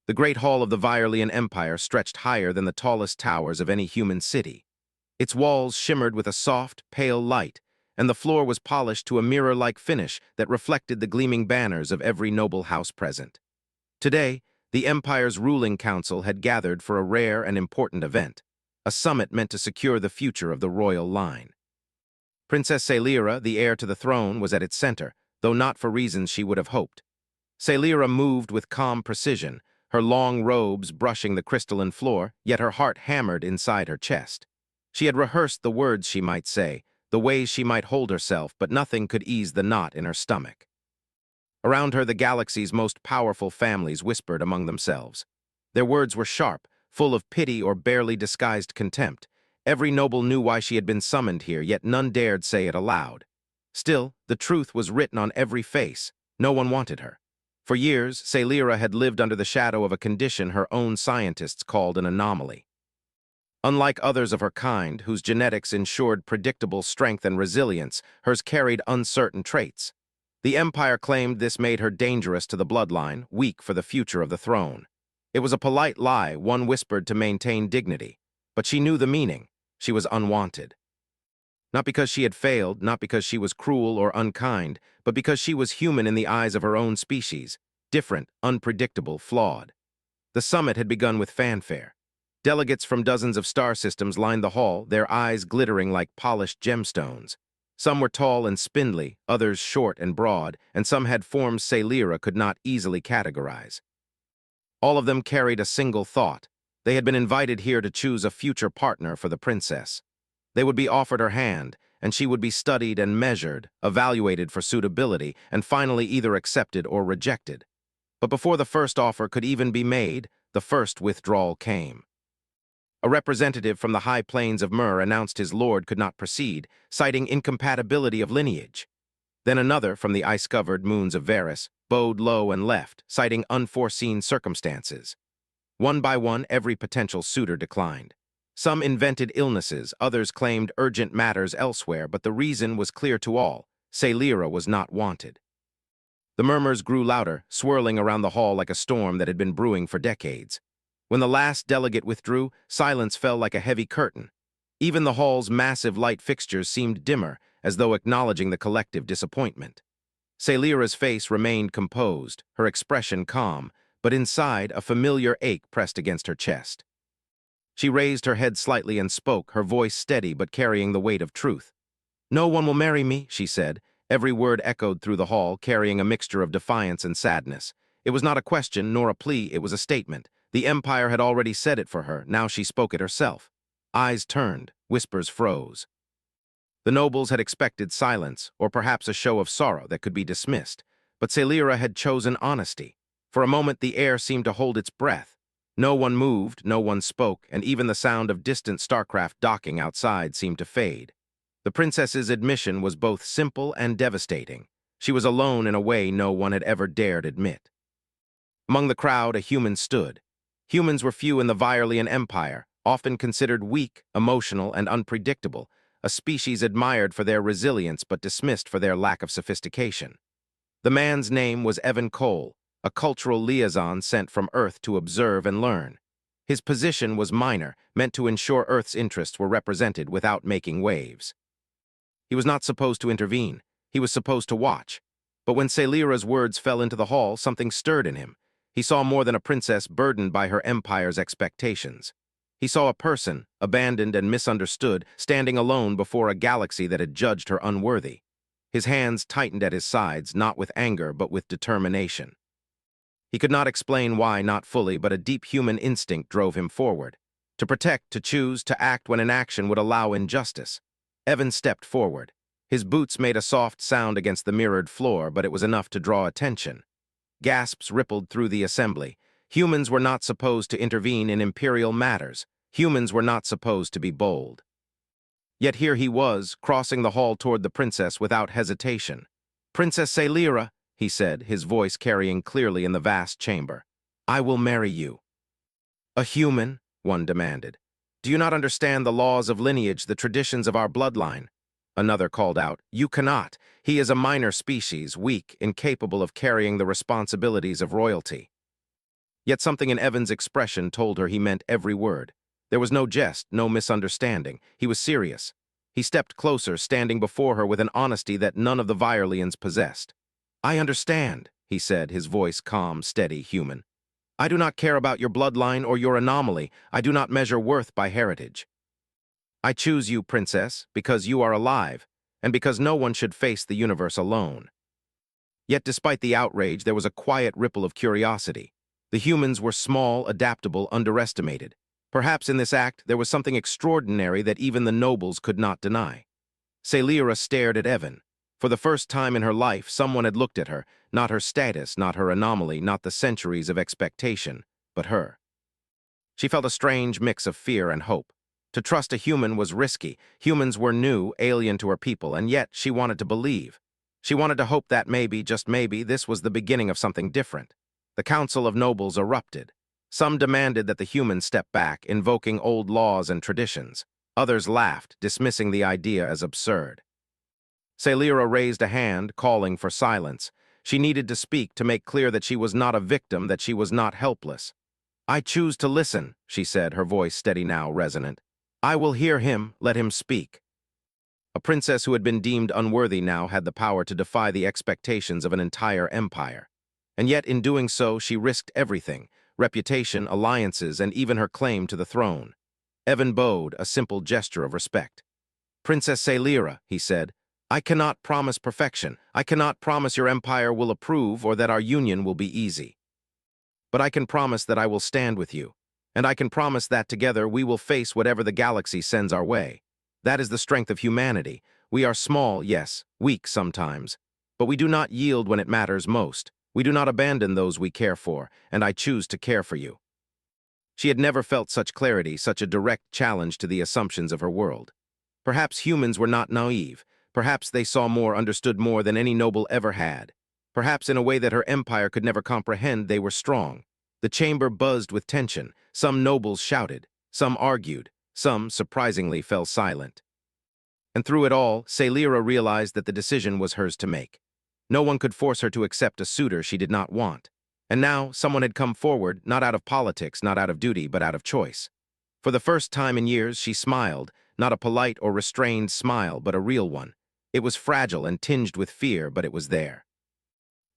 The great hall of the Virelian Empire stretched higher than the tallest towers of any human city. Its walls shimmered with a soft, pale light, and the floor was polished to a mirror-like finish that reflected the gleaming banners of every noble house present. Today, the Empire's ruling council had gathered for a rare and important event, a summit meant to secure the future of the royal line. Princess Sailira, the heir to the throne, was at its center, though not for reasons she would have hoped. Sailira moved with calm precision, her long robes brushing the crystalline floor, yet her heart hammered inside her chest. She had rehearsed the words she might say, the ways she might hold herself, but nothing could ease the knot in her stomach. Around her, the galaxy's most powerful families whispered among themselves. Their words were sharp, full of pity or barely disguised contempt. Every noble knew why she had been summoned here, yet none dared say it aloud. Still, the truth was written on every face. No one wanted her. For years, Sailira had lived under the shadow of a condition her own scientists called an anomaly. Unlike others of her kind, whose genetics ensured predictable strength and resilience, hers carried uncertain traits. The Empire claimed this made her dangerous to the bloodline, weak for the future of the throne. It was a polite lie, one whispered to maintain dignity. But she knew the meaning. She was unwanted. Not because she had failed, not because she was cruel or unkind, but because she was human in the eyes of her own species, different, unpredictable, flawed. The summit had begun with fanfare. Delegates from dozens of star systems lined the hall, their eyes glittering like polished gemstones. Some were tall and spindly, others short and broad, and some had forms Sailira could not easily categorize. All of them carried a single thought. They had been invited here to choose a future partner for the princess. They would be offered her hand, and she would be studied and measured, evaluated for suitability, and finally either accepted or rejected. But before the first offer could even be made, the first withdrawal came. A representative from the high plains of Mur announced his lord could not proceed, citing incompatibility of lineage. Then another from the ice-covered moons of Varus bowed low and left, citing unforeseen circumstances. One by one, every potential suitor declined. Some invented illnesses, others claimed urgent matters elsewhere, but the reason was clear to all. Sailira was not wanted. The murmurs grew louder, swirling around the hall like a storm that had been brewing for decades. When the last delegate withdrew, silence fell like a heavy curtain. Even the hall's massive light fixtures seemed dimmer, as though acknowledging the collective disappointment. Sailira's face remained composed, her expression calm, but inside a familiar ache pressed against her chest. She raised her head slightly and spoke, her voice steady but carrying the weight of truth. "No one will marry me," she said. Every word echoed through the hall, carrying a mixture of defiance and sadness. It was not a question nor a plea, it was a statement. The Empire had already said it for her, now she spoke it herself. Eyes turned, whispers froze. The nobles had expected silence, or perhaps a show of sorrow that could be dismissed, but Sailira had chosen honesty. For a moment the air seemed to hold its breath. No one moved, no one spoke, and even the sound of distant starcraft docking outside seemed to fade. The princess's admission was both simple and devastating. She was alone in a way no one had ever dared admit. Among the crowd, a human stood. Humans were few in the Virelian Empire, often considered weak, emotional, and unpredictable, a species admired for their resilience but dismissed for their lack of sophistication. The man's name was Evan Cole, a cultural liaison sent from Earth to observe and learn. His position was minor, meant to ensure Earth's interests were represented without making waves. He was not supposed to intervene. He was supposed to watch. But when Sailira's words fell into the hall, something stirred in him. He saw more than a princess burdened by her empire's expectations. He saw a person, abandoned and misunderstood, standing alone before a galaxy that had judged her unworthy. His hands tightened at his sides, not with anger, but with determination. He could not explain why, not fully, but a deep human instinct drove him forward. To protect, to choose, to act when inaction would allow injustice. Evan stepped forward. His boots made a soft sound against the mirrored floor, but it was enough to draw attention. Gasps rippled through the assembly. Humans were not supposed to intervene in imperial matters. Humans were not supposed to be bold. Yet here he was, crossing the hall toward the princess without hesitation. "Princess Sailira," he said, his voice carrying clearly in the vast chamber. "I will marry you." "A human?" one demanded. "Do you not understand the laws of lineage, the traditions of our bloodline?" Another called out, "You cannot. He is a minor species, weak, incapable of carrying the responsibilities of royalty." Yet something in Evan's expression told her he meant every word. There was no jest, no misunderstanding. He was serious. He stepped closer, standing before her with an honesty that none of the Virelians possessed. "I understand," he said, his voice calm, steady, human. "I do not care about your bloodline or your anomaly. I do not measure worth by heritage. I choose you, princess, because you are alive, and because no one should face the universe alone." Yet despite the outrage, there was a quiet ripple of curiosity. The humans were small, adaptable, underestimated. Perhaps in this act there was something extraordinary that even the nobles could not deny. Celira stared at Evan. For the first time in her life, someone had looked at her, not her status, not her anomaly, not the centuries of expectation, but her. She felt a strange mix of fear and hope. To trust a human was risky. Humans were new, alien to her people, and yet she wanted to believe. She wanted to hope that maybe, just maybe, this was the beginning of something different. The Council of Nobles erupted. Some demanded that the humans step back, invoking old laws and traditions. Others laughed, dismissing the idea as absurd. Celira raised a hand, calling for silence. She needed to speak to make clear that she was not a victim, that she was not helpless. "I choose to listen," she said, her voice steady now, resonant. "I will hear him, let him speak." A princess who had been deemed unworthy now had the power to defy the expectations of an entire empire. And yet, in doing so, she risked everything: reputation, alliances, and even her claim to the throne. Evan bowed, a simple gesture of respect. "Princess Celira," he said, "I cannot promise perfection. I cannot promise your empire will approve or that our union will be easy. But I can promise that I will stand with you. And I can promise that together we will face whatever the galaxy sends our way. That is the strength of humanity. We are small, yes, weak sometimes. But we do not yield when it matters most. We do not abandon those we care for, and I choose to care for you." She had never felt such clarity, such a direct challenge to the assumptions of her world. Perhaps humans were not naive. Perhaps they saw more, understood more than any noble ever had. Perhaps in a way that her empire could never comprehend, they were strong. The chamber buzzed with tension. Some nobles shouted. Some argued. Some, surprisingly, fell silent. And through it all, Celira realized that the decision was hers to make. No one could force her to accept a suitor she did not want. And now, someone had come forward, not out of politics, not out of duty, but out of choice. For the first time in years, she smiled, not a polite or restrained smile, but a real one. It was fragile and tinged with fear, but it was there.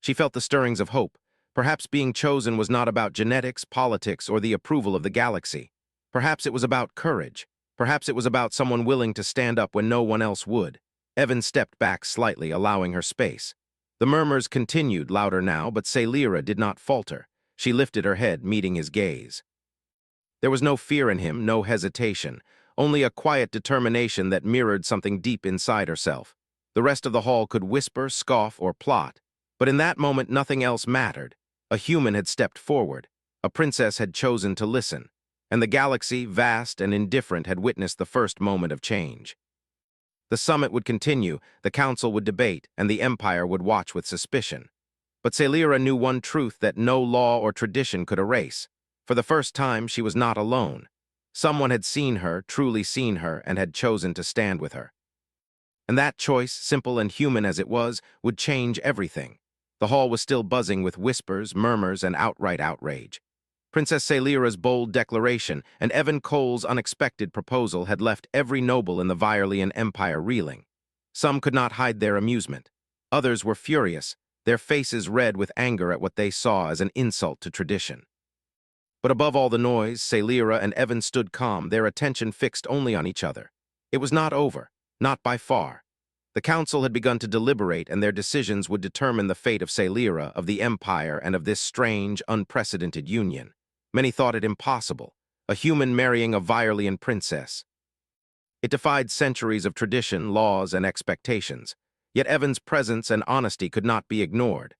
She felt the stirrings of hope. Perhaps being chosen was not about genetics, politics, or the approval of the galaxy. Perhaps it was about courage. Perhaps it was about someone willing to stand up when no one else would. Evan stepped back slightly, allowing her space. The murmurs continued, louder now, but Celira did not falter. She lifted her head, meeting his gaze. There was no fear in him, no hesitation, only a quiet determination that mirrored something deep inside herself. The rest of the hall could whisper, scoff, or plot. But in that moment, nothing else mattered. A human had stepped forward. A princess had chosen to listen. And the galaxy, vast and indifferent, had witnessed the first moment of change. The summit would continue, the council would debate, and the empire would watch with suspicion. But Celira knew one truth that no law or tradition could erase. For the first time, she was not alone. Someone had seen her, truly seen her, and had chosen to stand with her. And that choice, simple and human as it was, would change everything. The hall was still buzzing with whispers, murmurs, and outright outrage. Princess Celira's bold declaration and Evan Cole's unexpected proposal had left every noble in the Virelian Empire reeling. Some could not hide their amusement. Others were furious, their faces red with anger at what they saw as an insult to tradition. But above all the noise, Celira and Evan stood calm, their attention fixed only on each other. It was not over, not by far. The council had begun to deliberate, and their decisions would determine the fate of Celira, of the Empire, and of this strange, unprecedented union. Many thought it impossible, a human marrying a Virelian princess. It defied centuries of tradition, laws, and expectations. Yet Evan's presence and honesty could not be ignored.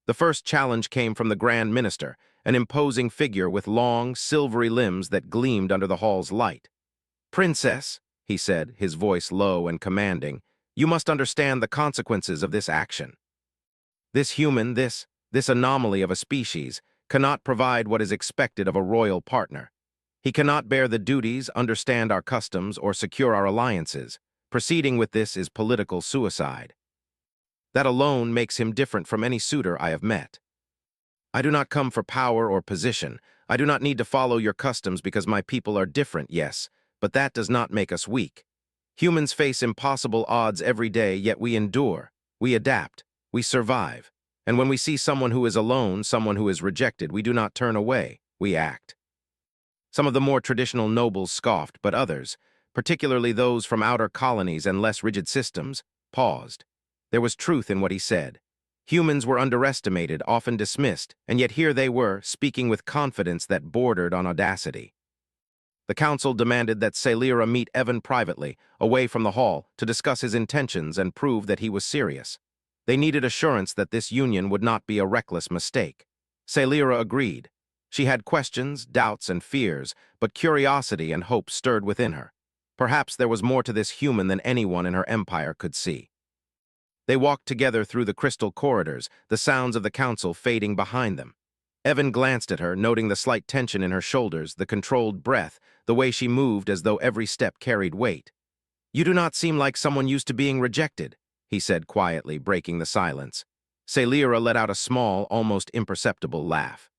The first challenge came from the Grand Minister, an imposing figure with long, silvery limbs that gleamed under the hall's light. "Princess," he said, his voice low and commanding, "you must understand the consequences of this action. This human, this anomaly of a species, cannot provide what is expected of a royal partner. He cannot bear the duties, understand our customs, or secure our alliances. Proceeding with this is political suicide. That alone makes him different from any suitor I have met. I do not come for power or position. I do not need to follow your customs because my people are different, yes, but that does not make us weak. Humans face impossible odds every day, yet we endure, we adapt, we survive. And when we see someone who is alone, someone who is rejected, we do not turn away, we act. Some of the more traditional nobles scoffed, but others, particularly those from outer colonies and less rigid systems, paused. There was truth in what he said. Humans were underestimated, often dismissed, and yet here they were, speaking with confidence that bordered on audacity. The council demanded that Celira meet Evan privately, away from the hall, to discuss his intentions and prove that he was serious. They needed assurance that this union would not be a reckless mistake. Celira agreed. She had questions, doubts, and fears, but curiosity and hope stirred within her. Perhaps there was more to this human than anyone in her empire could see. They walked together through the crystal corridors, the sounds of the council fading behind them. Evan glanced at her, noting the slight tension in her shoulders, the controlled breath, the way she moved as though every step carried weight. "You do not seem like someone used to being rejected," he said quietly, breaking the silence. Celira let out a small, almost imperceptible laugh.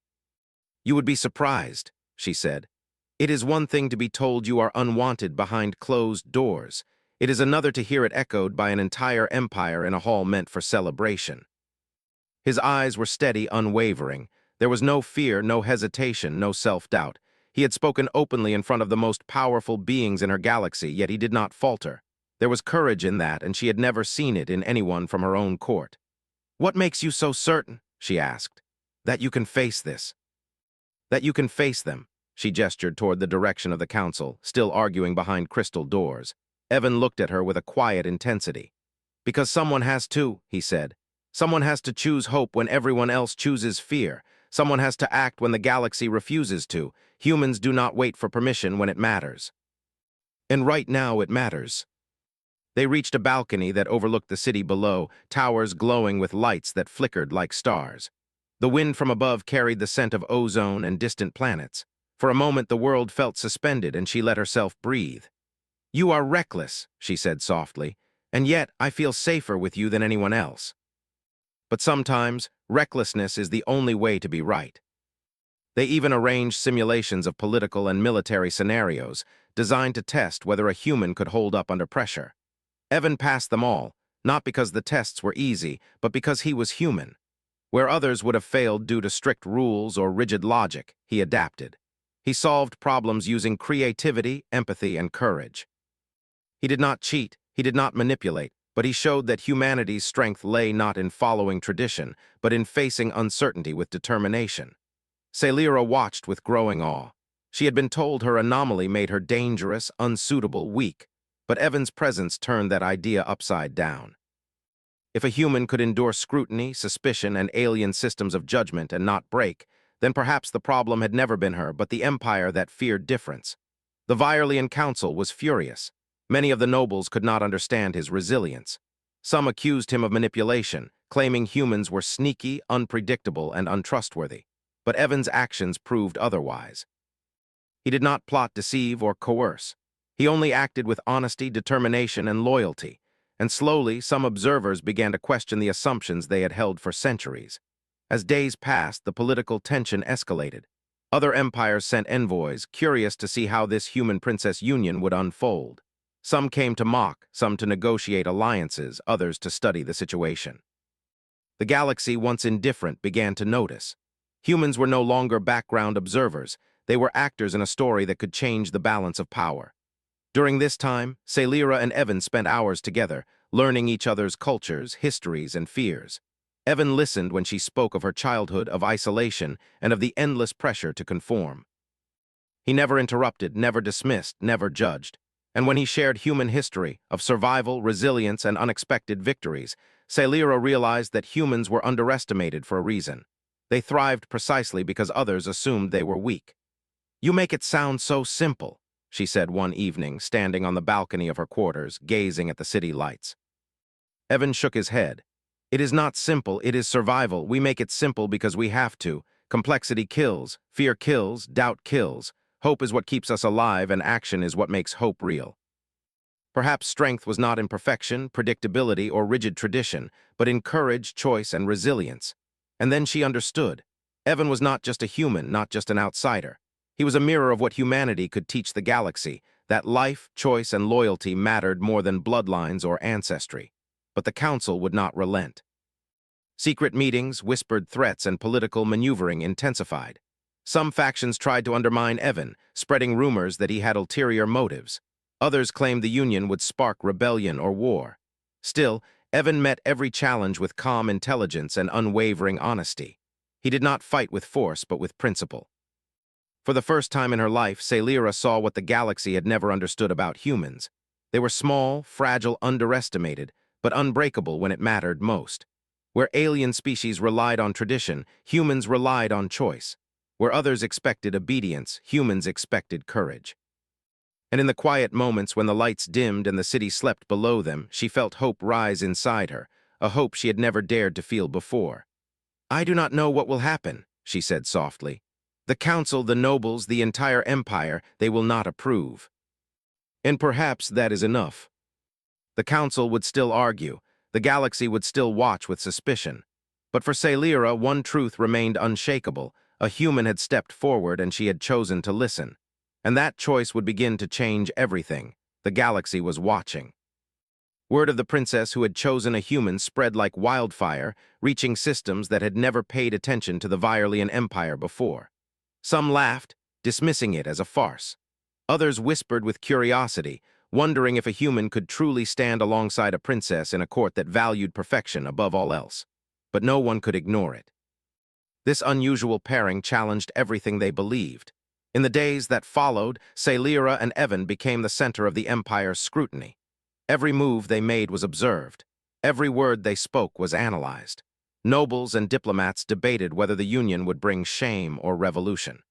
"You would be surprised," she said. "It is one thing to be told you are unwanted behind closed doors. It is another to hear it echoed by an entire empire in a hall meant for celebration." His eyes were steady, unwavering. There was no fear, no hesitation, no self-doubt. He had spoken openly in front of the most powerful beings in her galaxy, yet he did not falter. There was courage in that, and she had never seen it in anyone from her own court. "What makes you so certain," she asked, "that you can face this? That you can face them?" She gestured toward the direction of the council, still arguing behind crystal doors. Evan looked at her with a quiet intensity. "Because someone has to," he said. "Someone has to choose hope when everyone else chooses fear. Someone has to act when the galaxy refuses to. Humans do not wait for permission when it matters. And right now it matters." They reached a balcony that overlooked the city below, towers glowing with lights that flickered like stars. The wind from above carried the scent of ozone and distant planets. For a moment the world felt suspended and she let herself breathe. "You are reckless," she said softly, "and yet I feel safer with you than anyone else." But sometimes, recklessness is the only way to be right. They even arranged simulations of political and military scenarios, designed to test whether a human could hold up under pressure. Evan passed them all, not because the tests were easy, but because he was human. Where others would have failed due to strict rules or rigid logic, he adapted. He solved problems using creativity, empathy, and courage. He did not cheat, he did not manipulate, but he showed that humanity's strength lay not in following tradition, but in facing uncertainty with determination. Celira watched with growing awe. She had been told her anomaly made her dangerous, unsuitable, weak, but Evan's presence turned that idea upside down. If a human could endure scrutiny, suspicion, and alien systems of judgment and not break, then perhaps the problem had never been her, but the empire that feared difference. The Virelian Council was furious. Many of the nobles could not understand his resilience. Some accused him of manipulation, claiming humans were sneaky, unpredictable, and untrustworthy. But Evan's actions proved otherwise. He did not plot, deceive, or coerce. He only acted with honesty, determination, and loyalty. And slowly, some observers began to question the assumptions they had held for centuries. As days passed, the political tension escalated. Other empires sent envoys, curious to see how this human-princess union would unfold. Some came to mock, some to negotiate alliances, others to study the situation. The galaxy, once indifferent, began to notice. Humans were no longer background observers. They were actors in a story that could change the balance of power. During this time, Celira and Evan spent hours together, learning each other's cultures, histories, and fears. Evan listened when she spoke of her childhood, of isolation, and of the endless pressure to conform. He never interrupted, never dismissed, never judged. And when he shared human history, of survival, resilience, and unexpected victories, Celira realized that humans were underestimated for a reason. They thrived precisely because others assumed they were weak. "You make it sound so simple," she said one evening, standing on the balcony of her quarters, gazing at the city lights. Evan shook his head. "It is not simple, it is survival. We make it simple because we have to. Complexity kills, fear kills, doubt kills. Hope is what keeps us alive, and action is what makes hope real." Perhaps strength was not in perfection, predictability, or rigid tradition, but in courage, choice, and resilience. And then she understood. Evan was not just a human, not just an outsider. He was a mirror of what humanity could teach the galaxy, that life, choice, and loyalty mattered more than bloodlines or ancestry. But the Council would not relent. Secret meetings, whispered threats, and political maneuvering intensified. Some factions tried to undermine Evan, spreading rumors that he had ulterior motives. Others claimed the Union would spark rebellion or war. Still, Evan met every challenge with calm intelligence and unwavering honesty. He did not fight with force, but with principle. For the first time in her life, Celira saw what the galaxy had never understood about humans. They were small, fragile, underestimated, but unbreakable when it mattered most. Where alien species relied on tradition, humans relied on choice. Where others expected obedience, humans expected courage. And in the quiet moments when the lights dimmed and the city slept below them, she felt hope rise inside her, a hope she had never dared to feel before. "I do not know what will happen," she said softly. "The council, the nobles, the entire empire, they will not approve. And perhaps that is enough." The council would still argue. The galaxy would still watch with suspicion. But for Celira, one truth remained unshakable. A human had stepped forward and she had chosen to listen. And that choice would begin to change everything. The galaxy was watching. Word of the princess who had chosen a human spread like wildfire, reaching systems that had never paid attention to the Viorlian Empire before. Some laughed, dismissing it as a farce. Others whispered with curiosity, wondering if a human could truly stand alongside a princess in a court that valued perfection above all else. But no one could ignore it. This unusual pairing challenged everything they believed. In the days that followed, Celira and Evan became the center of the Empire's scrutiny. Every move they made was observed. Every word they spoke was analyzed. Nobles and diplomats debated whether the Union would bring shame or revolution.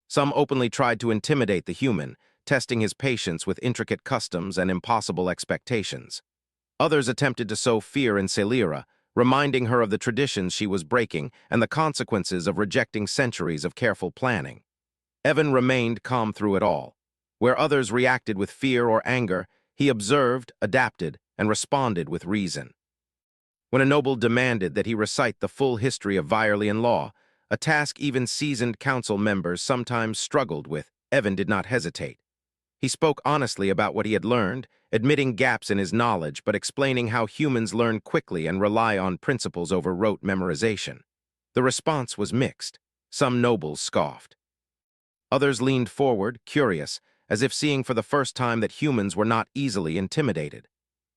Some openly tried to intimidate the human, testing his patience with intricate customs and impossible expectations. Others attempted to sow fear in Celira, reminding her of the traditions she was breaking and the consequences of rejecting centuries of careful planning. Evan remained calm through it all. Where others reacted with fear or anger, he observed, adapted, and responded with reason. When a noble demanded that he recite the full history of Viorlian law, a task even seasoned council members sometimes struggled with, Evan did not hesitate. He spoke honestly about what he had learned, admitting gaps in his knowledge but explaining how humans learn quickly and rely on principles over rote memorization. The response was mixed. Some nobles scoffed. Others leaned forward, curious, as if seeing for the first time that humans were not easily intimidated.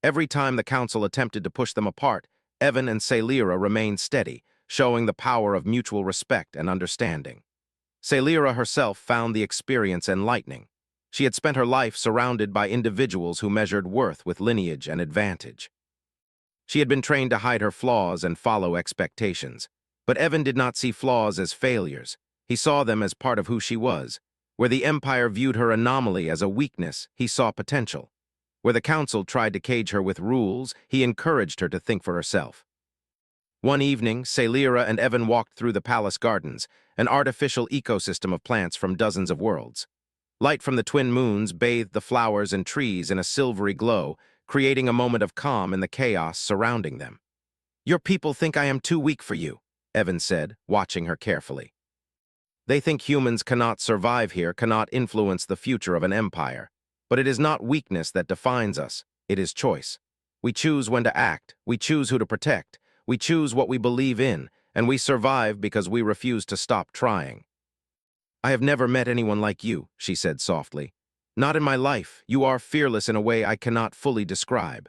Every time the council attempted to push them apart, Evan and Celira remained steady, showing the power of mutual respect and understanding. Celira herself found the experience enlightening. She had spent her life surrounded by individuals who measured worth with lineage and advantage. She had been trained to hide her flaws and follow expectations. But Evan did not see flaws as failures. He saw them as part of who she was. Where the Empire viewed her anomaly as a weakness, he saw potential. Where the Council tried to cage her with rules, he encouraged her to think for herself. One evening, Celira and Evan walked through the palace gardens, an artificial ecosystem of plants from dozens of worlds. Light from the twin moons bathed the flowers and trees in a silvery glow, creating a moment of calm in the chaos surrounding them. "Your people think I am too weak for you," Evan said, watching her carefully. "They think humans cannot survive here, cannot influence the future of an empire. But it is not weakness that defines us, it is choice. We choose when to act, we choose who to protect, we choose what we believe in, and we survive because we refuse to stop trying." "I have never met anyone like you," she said softly. "Not in my life. You are fearless in a way I cannot fully describe."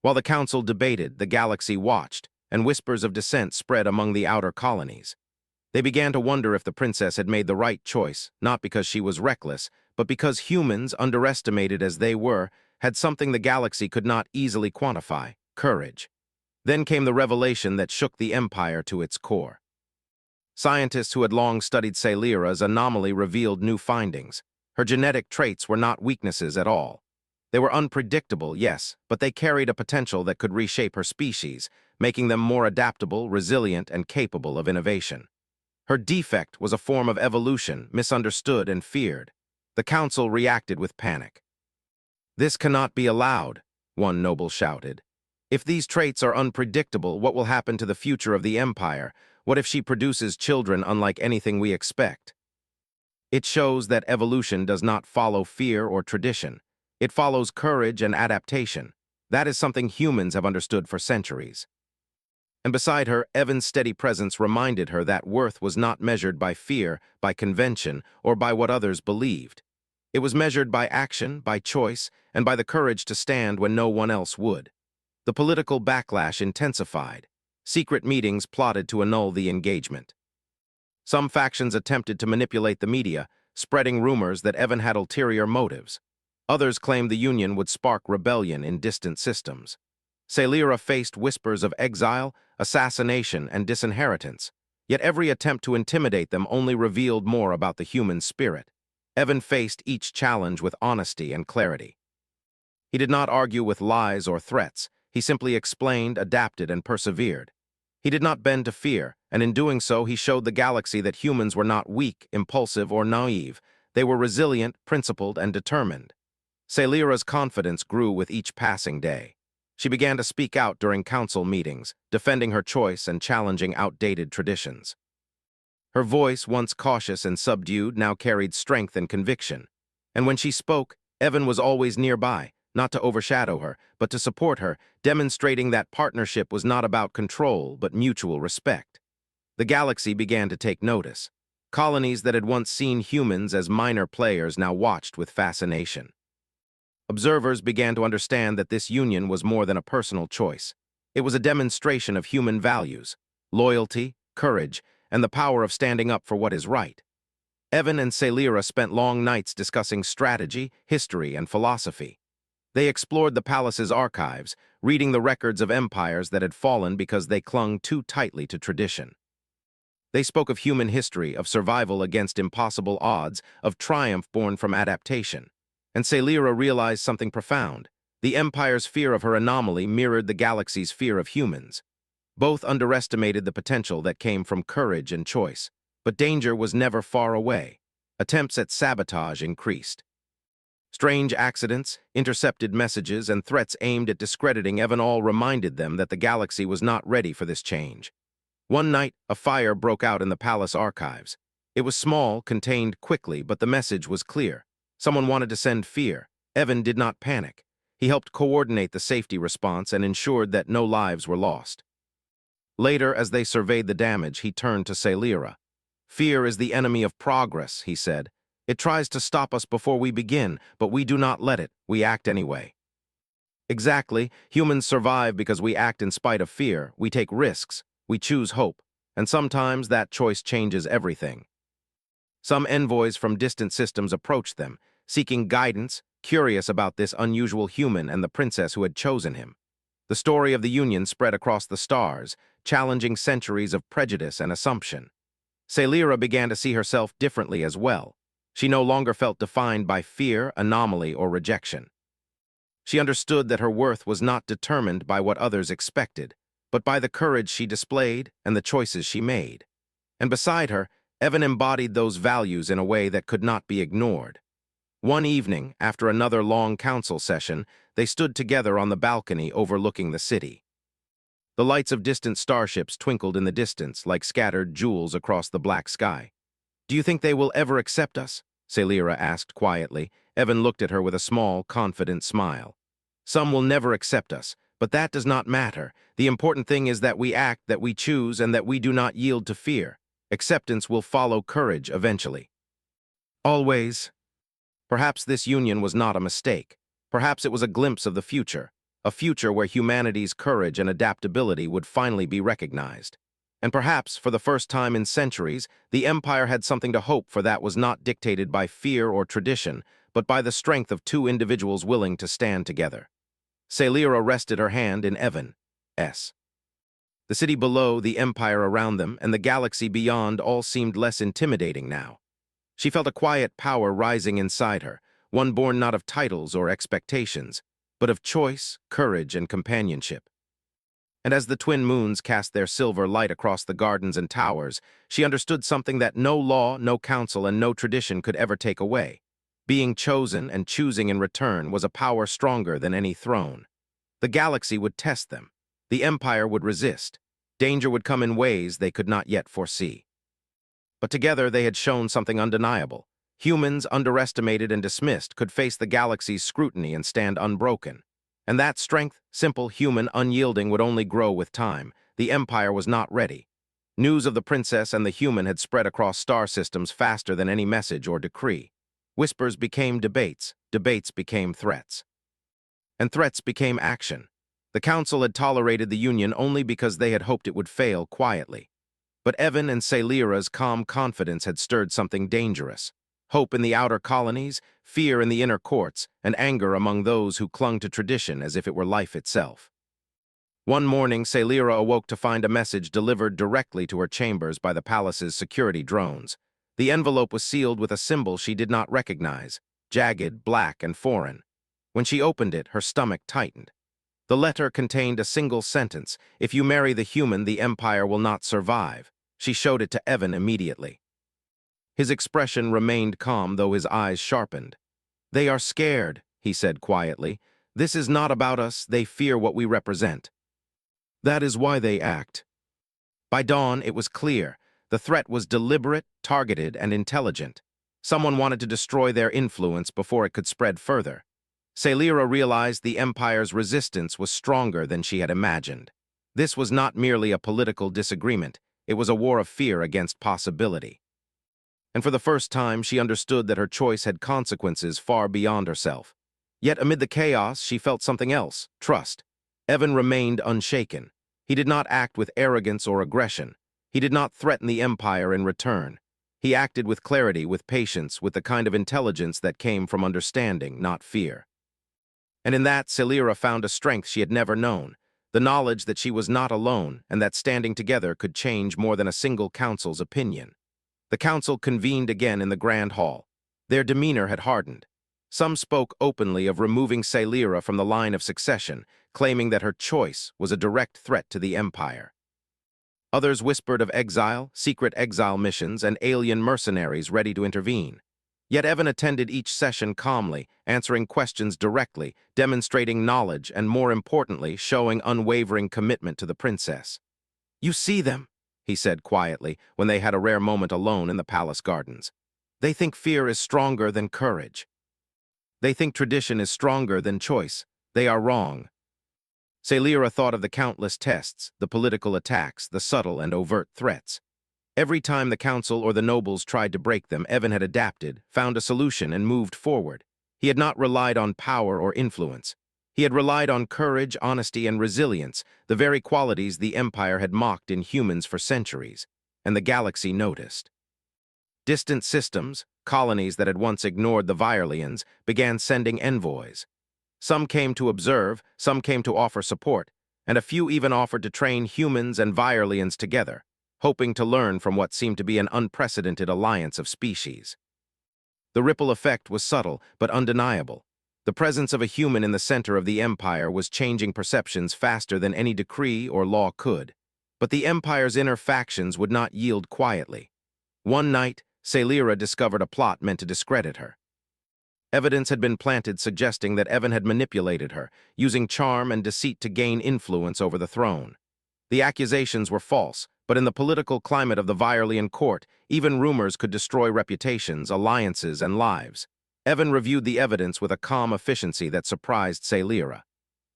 While the council debated, the galaxy watched, and whispers of dissent spread among the outer colonies. They began to wonder if the princess had made the right choice, not because she was reckless, but because humans, underestimated as they were, had something the galaxy could not easily quantify: courage. Then came the revelation that shook the Empire to its core. Scientists who had long studied Celira's anomaly revealed new findings. Her genetic traits were not weaknesses at all. They were unpredictable, yes, but they carried a potential that could reshape her species, making them more adaptable, resilient, and capable of innovation. Her defect was a form of evolution, misunderstood and feared. The council reacted with panic. "This cannot be allowed," one noble shouted. "If these traits are unpredictable, what will happen to the future of the Empire? What if she produces children unlike anything we expect? It shows that evolution does not follow fear or tradition. It follows courage and adaptation. That is something humans have understood for centuries. And beside her, Evan's steady presence reminded her that worth was not measured by fear, by convention, or by what others believed. It was measured by action, by choice, and by the courage to stand when no one else would. The political backlash intensified. Secret meetings plotted to annul the engagement. Some factions attempted to manipulate the media, spreading rumors that Evan had ulterior motives. Others claimed the union would spark rebellion in distant systems. Sailira faced whispers of exile, assassination, and disinheritance, yet every attempt to intimidate them only revealed more about the human spirit. Evan faced each challenge with honesty and clarity. He did not argue with lies or threats. He simply explained, adapted, and persevered. He did not bend to fear, and in doing so he showed the galaxy that humans were not weak, impulsive, or naive. They were resilient, principled, and determined. Sailira's confidence grew with each passing day. She began to speak out during council meetings, defending her choice and challenging outdated traditions. Her voice, once cautious and subdued, now carried strength and conviction. And when she spoke, Evan was always nearby, not to overshadow her, but to support her, demonstrating that partnership was not about control, but mutual respect. The galaxy began to take notice. Colonies that had once seen humans as minor players now watched with fascination. Observers began to understand that this union was more than a personal choice. It was a demonstration of human values, loyalty, courage, and the power of standing up for what is right. Evan and Sailira spent long nights discussing strategy, history, and philosophy. They explored the palace's archives, reading the records of empires that had fallen because they clung too tightly to tradition. They spoke of human history, of survival against impossible odds, of triumph born from adaptation. And Sailira realized something profound. The Empire's fear of her anomaly mirrored the galaxy's fear of humans. Both underestimated the potential that came from courage and choice. But danger was never far away. Attempts at sabotage increased. Strange accidents, intercepted messages, and threats aimed at discrediting Evan all reminded them that the galaxy was not ready for this change. One night, a fire broke out in the palace archives. It was small, contained quickly, but the message was clear. Someone wanted to send fear. Evan did not panic. He helped coordinate the safety response and ensured that no lives were lost. Later, as they surveyed the damage, he turned to Sailira. "Fear is the enemy of progress," he said. "It tries to stop us before we begin, but we do not let it. We act anyway." Exactly. Humans survive because we act in spite of fear. We take risks. We choose hope. And sometimes that choice changes everything. Some envoys from distant systems approached them, seeking guidance, curious about this unusual human and the princess who had chosen him. The story of the union spread across the stars, challenging centuries of prejudice and assumption. Sailira began to see herself differently as well. She no longer felt defined by fear, anomaly, or rejection. She understood that her worth was not determined by what others expected, but by the courage she displayed and the choices she made. And beside her, Evan embodied those values in a way that could not be ignored. One evening, after another long council session, they stood together on the balcony overlooking the city. The lights of distant starships twinkled in the distance like scattered jewels across the black sky. "Do you think they will ever accept us?" Sailira asked quietly. Evan looked at her with a small, confident smile. "Some will never accept us, but that does not matter. The important thing is that we act, that we choose, and that we do not yield to fear. Acceptance will follow courage eventually." Always. Perhaps this union was not a mistake. Perhaps it was a glimpse of the future, a future where humanity's courage and adaptability would finally be recognized. And perhaps, for the first time in centuries, the Empire had something to hope for that was not dictated by fear or tradition, but by the strength of two individuals willing to stand together. Sailira rested her hand in Evan's. The city below, the Empire around them, and the galaxy beyond all seemed less intimidating now. She felt a quiet power rising inside her, one born not of titles or expectations, but of choice, courage, and companionship. And as the twin moons cast their silver light across the gardens and towers, she understood something that no law, no council, and no tradition could ever take away. Being chosen and choosing in return was a power stronger than any throne. The galaxy would test them. The Empire would resist. Danger would come in ways they could not yet foresee. But together they had shown something undeniable. Humans, underestimated and dismissed, could face the galaxy's scrutiny and stand unbroken. And that strength, simple, human, unyielding, would only grow with time. The Empire was not ready. News of the princess and the human had spread across star systems faster than any message or decree. Whispers became debates, debates became threats. And threats became action. The Council had tolerated the Union only because they had hoped it would fail quietly. But Evan and Celira's calm confidence had stirred something dangerous. Hope in the outer colonies, fear in the inner courts, and anger among those who clung to tradition as if it were life itself. One morning, Celira awoke to find a message delivered directly to her chambers by the palace's security drones. The envelope was sealed with a symbol she did not recognize, jagged, black, and foreign. When she opened it, her stomach tightened. The letter contained a single sentence: "If you marry the human, the Empire will not survive." She showed it to Evan immediately. His expression remained calm, though his eyes sharpened. "They are scared," he said quietly. "This is not about us. They fear what we represent. That is why they act." By dawn, it was clear. The threat was deliberate, targeted, and intelligent. Someone wanted to destroy their influence before it could spread further. Celira realized the Empire's resistance was stronger than she had imagined. This was not merely a political disagreement. It was a war of fear against possibility. And for the first time, she understood that her choice had consequences far beyond herself. Yet amid the chaos, she felt something else: trust. Evan remained unshaken. He did not act with arrogance or aggression. He did not threaten the Empire in return. He acted with clarity, with patience, with the kind of intelligence that came from understanding, not fear. And in that, Celira found a strength she had never known, the knowledge that she was not alone and that standing together could change more than a single council's opinion. The council convened again in the Grand Hall. Their demeanor had hardened. Some spoke openly of removing Celira from the line of succession, claiming that her choice was a direct threat to the Empire. Others whispered of exile, secret exile missions, and alien mercenaries ready to intervene. Yet Evan attended each session calmly, answering questions directly, demonstrating knowledge, and more importantly, showing unwavering commitment to the princess. "You see them," he said quietly, when they had a rare moment alone in the palace gardens. "They think fear is stronger than courage. They think tradition is stronger than choice. They are wrong." Celira thought of the countless tests, the political attacks, the subtle and overt threats. Every time the council or the nobles tried to break them, Evan had adapted, found a solution, and moved forward. He had not relied on power or influence. He had relied on courage, honesty, and resilience, the very qualities the Empire had mocked in humans for centuries, and the galaxy noticed. Distant systems, colonies that had once ignored the Virelians, began sending envoys. Some came to observe, some came to offer support, and a few even offered to train humans and Virelians together, hoping to learn from what seemed to be an unprecedented alliance of species. The ripple effect was subtle but undeniable. The presence of a human in the center of the Empire was changing perceptions faster than any decree or law could. But the Empire's inner factions would not yield quietly. One night, Celira discovered a plot meant to discredit her. Evidence had been planted suggesting that Evan had manipulated her, using charm and deceit to gain influence over the throne. The accusations were false, but in the political climate of the Virelian court, even rumors could destroy reputations, alliances, and lives. Evan reviewed the evidence with a calm efficiency that surprised Celira.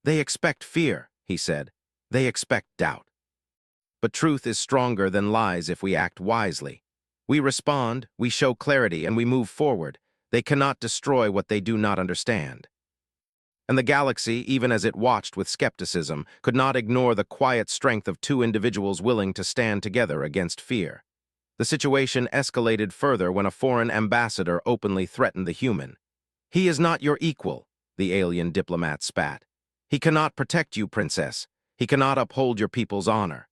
"They expect fear," he said. "They expect doubt. But truth is stronger than lies if we act wisely. We respond, we show clarity, and we move forward. They cannot destroy what they do not understand." And the galaxy, even as it watched with skepticism, could not ignore the quiet strength of two individuals willing to stand together against fear. The situation escalated further when a foreign ambassador openly threatened the human. "He is not your equal," the alien diplomat spat. "He cannot protect you, princess. He cannot uphold your people's honor.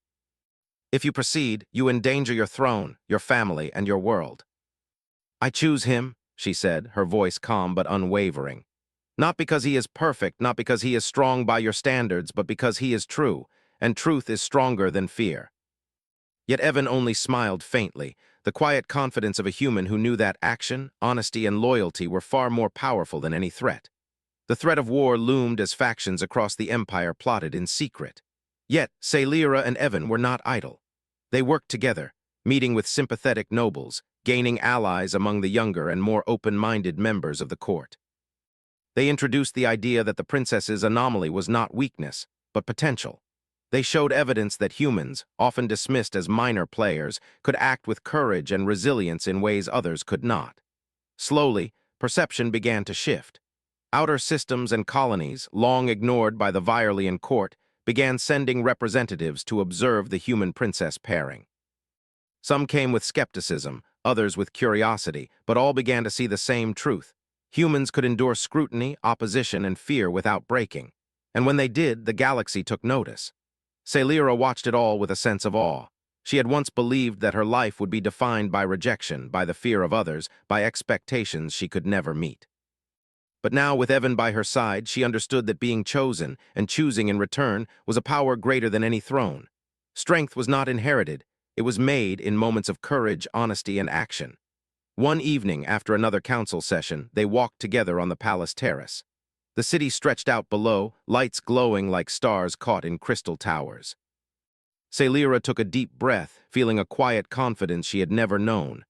If you proceed, you endanger your throne, your family, and your world." "I choose him," she said, her voice calm but unwavering. "Not because he is perfect, not because he is strong by your standards, but because he is true, and truth is stronger than fear." Yet Evan only smiled faintly, the quiet confidence of a human who knew that action, honesty, and loyalty were far more powerful than any threat. The threat of war loomed as factions across the Empire plotted in secret. Yet, Sailira and Evan were not idle. They worked together, meeting with sympathetic nobles, gaining allies among the younger and more open-minded members of the court. They introduced the idea that the princess's anomaly was not weakness, but potential. They showed evidence that humans, often dismissed as minor players, could act with courage and resilience in ways others could not. Slowly, perception began to shift. Outer systems and colonies, long ignored by the Viorlian court, began sending representatives to observe the human-princess pairing. Some came with skepticism, others with curiosity, but all began to see the same truth. Humans could endure scrutiny, opposition, and fear without breaking. And when they did, the galaxy took notice. Sailira watched it all with a sense of awe. She had once believed that her life would be defined by rejection, by the fear of others, by expectations she could never meet. But now, with Evan by her side, she understood that being chosen and choosing in return was a power greater than any throne. Strength was not inherited. It was made in moments of courage, honesty, and action. One evening, after another council session, they walked together on the palace terrace. The city stretched out below, lights glowing like stars caught in crystal towers. Sailira took a deep breath, feeling a quiet confidence she had never known.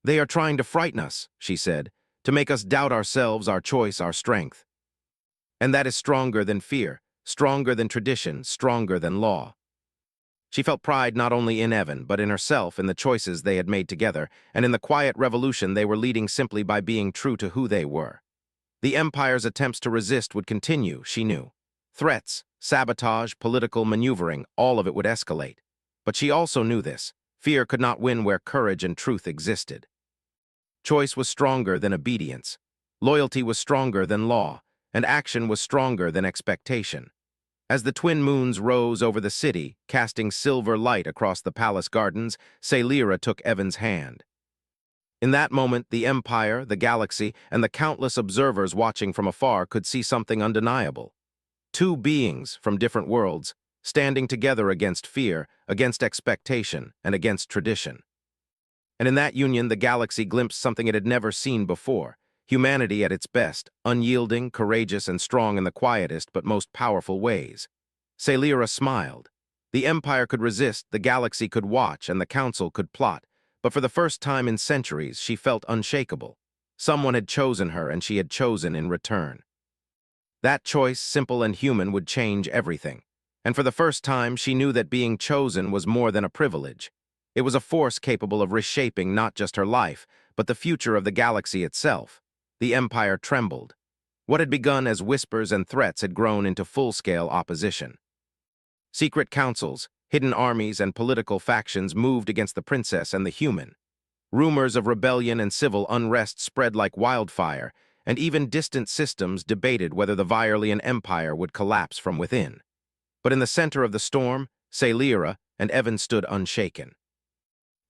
"They are trying to frighten us," she said, "to make us doubt ourselves, our choice, our strength. And that is stronger than fear, stronger than tradition, stronger than law." She felt pride not only in Evan, but in herself, in the choices they had made together, and in the quiet revolution they were leading simply by being true to who they were. The Empire's attempts to resist would continue, she knew. Threats, sabotage, political maneuvering, all of it would escalate. But she also knew this. Fear could not win where courage and truth existed. Choice was stronger than obedience. Loyalty was stronger than law, and action was stronger than expectation. As the twin moons rose over the city, casting silver light across the palace gardens, Sailira took Evan's hand. In that moment, the Empire, the galaxy, and the countless observers watching from afar could see something undeniable. Two beings from different worlds, standing together against fear, against expectation, and against tradition. And in that union, the galaxy glimpsed something it had never seen before. Humanity at its best, unyielding, courageous, and strong in the quietest but most powerful ways. Sailira smiled. The Empire could resist, the galaxy could watch, and the Council could plot. But for the first time in centuries, she felt unshakable. Someone had chosen her, and she had chosen in return. That choice, simple and human, would change everything. And for the first time, she knew that being chosen was more than a privilege. It was a force capable of reshaping not just her life, but the future of the galaxy itself. The Empire trembled. What had begun as whispers and threats had grown into full-scale opposition. Secret councils, hidden armies, and political factions moved against the princess and the human. Rumors of rebellion and civil unrest spread like wildfire, and even distant systems debated whether the Viorlian Empire would collapse from within. But in the center of the storm, Sailira and Evan stood unshaken.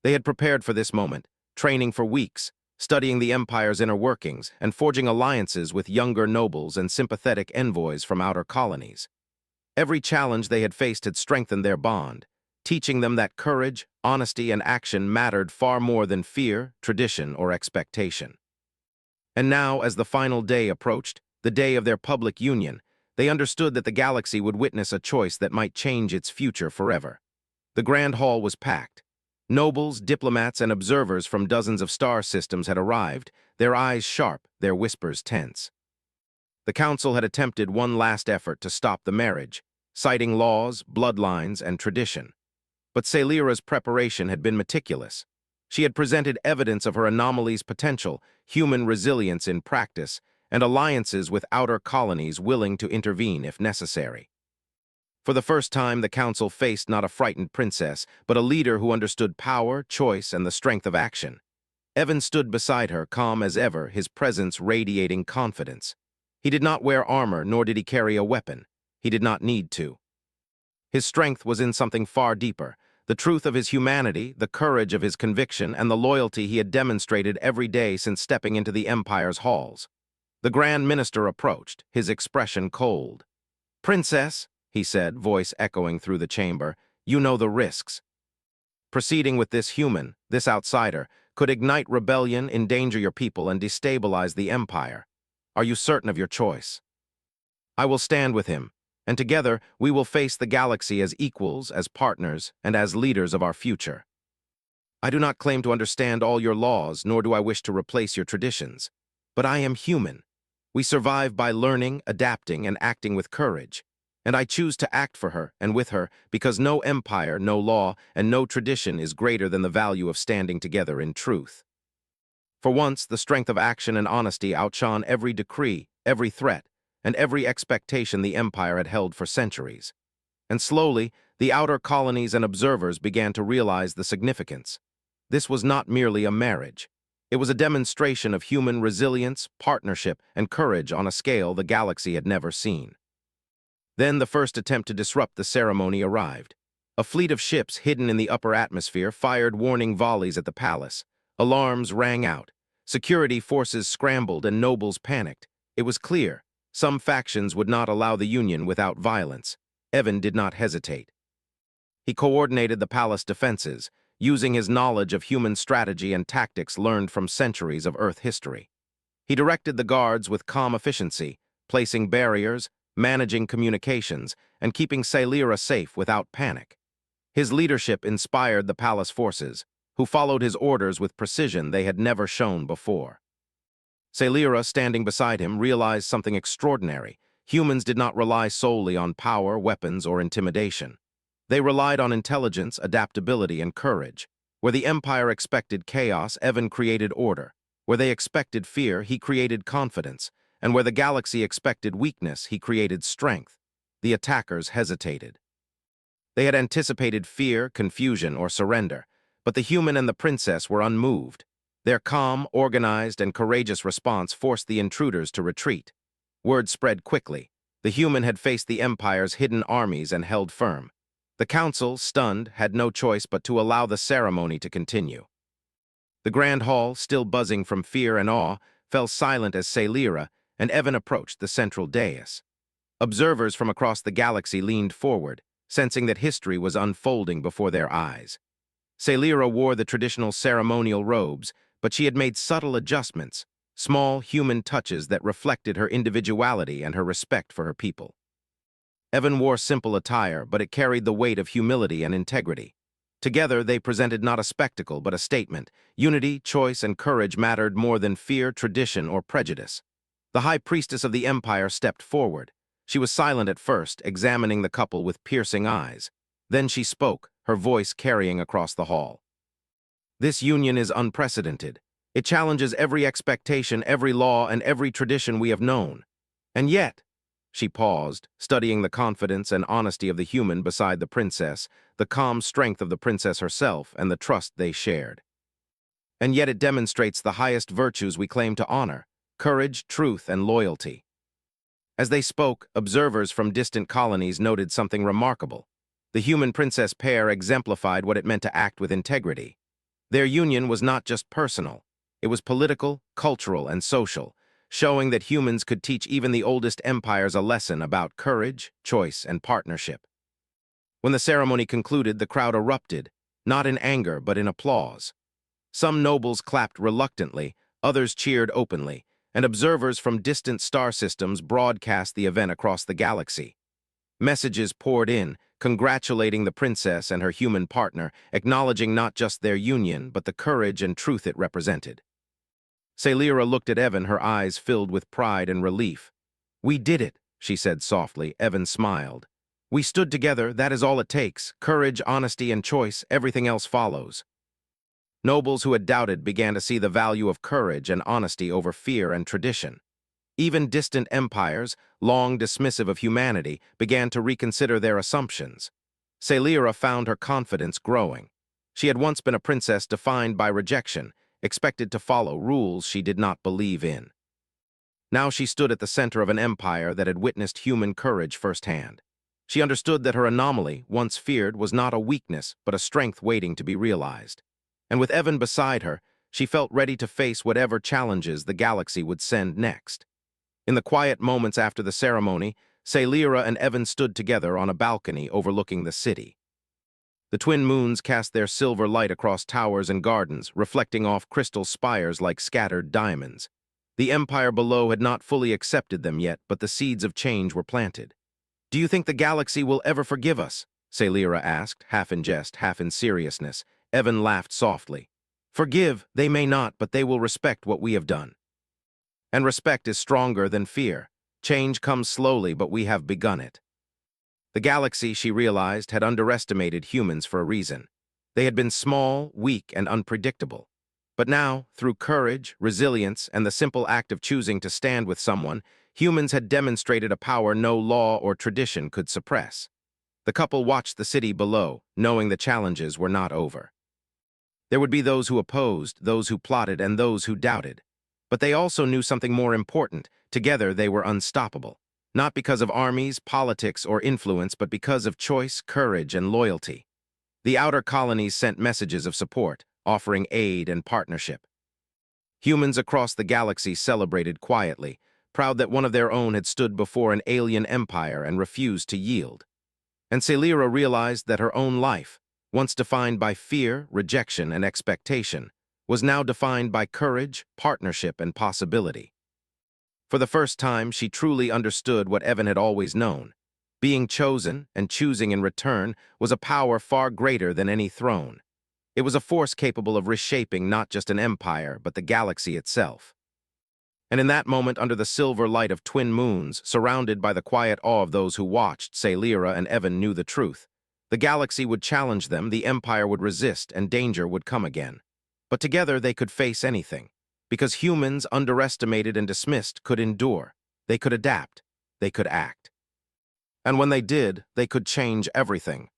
They had prepared for this moment, training for weeks, studying the Empire's inner workings, and forging alliances with younger nobles and sympathetic envoys from outer colonies. Every challenge they had faced had strengthened their bond, teaching them that courage, honesty, and action mattered far more than fear, tradition, or expectation. And now, as the final day approached, the day of their public union, they understood that the galaxy would witness a choice that might change its future forever. The grand hall was packed. Nobles, diplomats, and observers from dozens of star systems had arrived, their eyes sharp, their whispers tense. The council had attempted one last effort to stop the marriage, citing laws, bloodlines, and tradition. But Sailira's preparation had been meticulous. She had presented evidence of her anomaly's potential, human resilience in practice, and alliances with outer colonies willing to intervene if necessary. For the first time, the council faced not a frightened princess, but a leader who understood power, choice, and the strength of action. Evan stood beside her, calm as ever, his presence radiating confidence. He did not wear armor, nor did he carry a weapon. He did not need to. His strength was in something far deeper, the truth of his humanity, the courage of his conviction, and the loyalty he had demonstrated every day since stepping into the Empire's halls. The Grand Minister approached, his expression cold. "Princess," he said, voice echoing through the chamber, "you know the risks. Proceeding with this human, this outsider, could ignite rebellion, endanger your people, and destabilize the Empire. Are you certain of your choice?" "I will stand with him, and together we will face the galaxy as equals, as partners, and as leaders of our future. I do not claim to understand all your laws, nor do I wish to replace your traditions. But I am human. We survive by learning, adapting, and acting with courage. And I choose to act for her and with her because no empire, no law, and no tradition is greater than the value of standing together in truth. For once, the strength of action and honesty outshone every decree, every threat, and every expectation the empire had held for centuries. And slowly, the outer colonies and observers began to realize the significance. This was not merely a marriage. It was a demonstration of human resilience, partnership, and courage on a scale the galaxy had never seen. Then the first attempt to disrupt the ceremony arrived. A fleet of ships hidden in the upper atmosphere fired warning volleys at the palace. Alarms rang out. Security forces scrambled and nobles panicked. It was clear. Some factions would not allow the Union without violence. Evan did not hesitate. He coordinated the palace defenses, using his knowledge of human strategy and tactics learned from centuries of Earth history. He directed the guards with calm efficiency, placing barriers, managing communications, and keeping Sailira safe without panic. His leadership inspired the palace forces, who followed his orders with precision they had never shown before. Sailira, standing beside him, realized something extraordinary. Humans did not rely solely on power, weapons, or intimidation. They relied on intelligence, adaptability, and courage. Where the Empire expected chaos, Evan created order. Where they expected fear, he created confidence. And where the galaxy expected weakness, he created strength. The attackers hesitated. They had anticipated fear, confusion, or surrender, but the human and the princess were unmoved. Their calm, organized, and courageous response forced the intruders to retreat. Word spread quickly. The human had faced the Empire's hidden armies and held firm. The council, stunned, had no choice but to allow the ceremony to continue. The grand hall, still buzzing from fear and awe, fell silent as Sailira and Evan approached the central dais. Observers from across the galaxy leaned forward, sensing that history was unfolding before their eyes. Sailira wore the traditional ceremonial robes, but she had made subtle adjustments, small human touches that reflected her individuality and her respect for her people. Evan wore simple attire, but it carried the weight of humility and integrity. Together, they presented not a spectacle, but a statement. Unity, choice, and courage mattered more than fear, tradition, or prejudice. The High Priestess of the Empire stepped forward. She was silent at first, examining the couple with piercing eyes. Then she spoke, her voice carrying across the hall. This union is unprecedented. It challenges every expectation, every law, and every tradition we have known. And yet, she paused, studying the confidence and honesty of the human beside the princess, the calm strength of the princess herself, and the trust they shared. And yet it demonstrates the highest virtues we claim to honor: courage, truth, and loyalty. As they spoke, observers from distant colonies noted something remarkable. The human-princess pair exemplified what it meant to act with integrity. Their union was not just personal. It was political, cultural, and social, showing that humans could teach even the oldest empires a lesson about courage, choice, and partnership. When the ceremony concluded, the crowd erupted, not in anger but in applause. Some nobles clapped reluctantly, others cheered openly, and observers from distant star systems broadcast the event across the galaxy. Messages poured in, congratulating the princess and her human partner, acknowledging not just their union, but the courage and truth it represented. Sailira looked at Evan, her eyes filled with pride and relief. "We did it," she said softly. Evan smiled. "We stood together, that is all it takes. Courage, honesty, and choice, everything else follows." Nobles who had doubted began to see the value of courage and honesty over fear and tradition. Even distant empires, long dismissive of humanity, began to reconsider their assumptions. Sailira found her confidence growing. She had once been a princess defined by rejection, expected to follow rules she did not believe in. Now she stood at the center of an empire that had witnessed human courage firsthand. She understood that her anomaly, once feared, was not a weakness, but a strength waiting to be realized. And with Evan beside her, she felt ready to face whatever challenges the galaxy would send next. In the quiet moments after the ceremony, Sailira and Evan stood together on a balcony overlooking the city. The twin moons cast their silver light across towers and gardens, reflecting off crystal spires like scattered diamonds. The empire below had not fully accepted them yet, but the seeds of change were planted. "Do you think the galaxy will ever forgive us?" Salira asked, half in jest, half in seriousness. Evan laughed softly. "Forgive, they may not, but they will respect what we have done. And respect is stronger than fear. Change comes slowly, but we have begun it." The galaxy, she realized, had underestimated humans for a reason. They had been small, weak, and unpredictable. But now, through courage, resilience, and the simple act of choosing to stand with someone, humans had demonstrated a power no law or tradition could suppress. The couple watched the city below, knowing the challenges were not over. There would be those who opposed, those who plotted, and those who doubted. But they also knew something more important. Together they were unstoppable. Not because of armies, politics, or influence, but because of choice, courage, and loyalty. The outer colonies sent messages of support, offering aid and partnership. Humans across the galaxy celebrated quietly, proud that one of their own had stood before an alien empire and refused to yield. And Salira realized that her own life, once defined by fear, rejection, and expectation, was now defined by courage, partnership, and possibility. For the first time, she truly understood what Evan had always known. Being chosen and choosing in return was a power far greater than any throne. It was a force capable of reshaping not just an empire, but the galaxy itself. And in that moment, under the silver light of twin moons, surrounded by the quiet awe of those who watched, Salira and Evan knew the truth. The galaxy would challenge them, the empire would resist, and danger would come again. But together they could face anything. Because humans, underestimated and dismissed, could endure. They could adapt. They could act. And when they did, they could change everything.